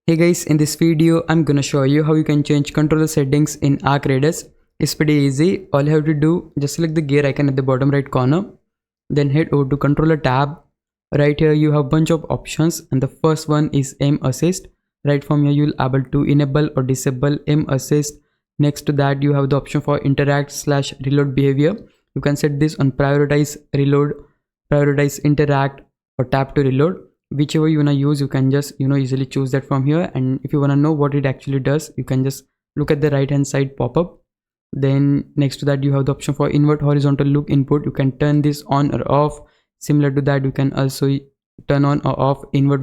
Hey guys, in this video I'm gonna show you how you can change controller settings in Arc Raiders. It's pretty easy. All you have to do, just select the gear icon at the bottom right corner, then head over to controller tab. Right here you have bunch of options, and the first one is aim assist. Right from here you'll able to enable or disable aim assist. Next to that you have the option for interact/reload behavior. You can set this on prioritize reload, prioritize interact, or tap to reload. Whichever you wanna use, you can just easily choose that from here. And if you wanna know what it actually does, you can just look at the right hand side pop-up. Then next to that you have the option for invert horizontal look input. You can turn this on or off. Similar to that, you can also turn on or off invert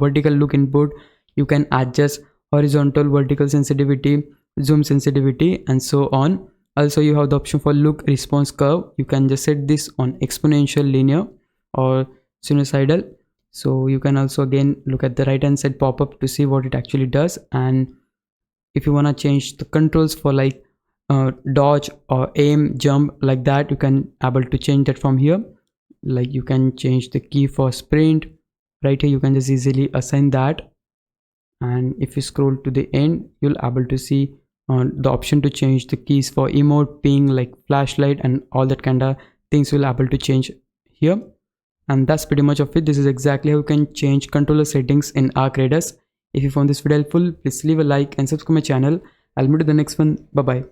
vertical look input. You can adjust horizontal vertical sensitivity, zoom sensitivity, and so on. Also you have the option for look response curve. You can just set this on exponential, linear, or sinusoidal. So you can also again look at the right hand side pop-up to see what it actually does. And if you want to change the controls for like dodge or aim, jump, like that, you can able to change that from here. Like you can change the key for sprint. Right here you can just easily assign that. And if you scroll to the end, you'll able to see the option to change the keys for emote, ping, like flashlight, and all that kind of things you'll able to change here. And that's pretty much of it. This is exactly how you can change controller settings in Arc Raiders. If you found this video helpful, please leave a like and subscribe my channel. I'll meet you in the next one. Bye bye.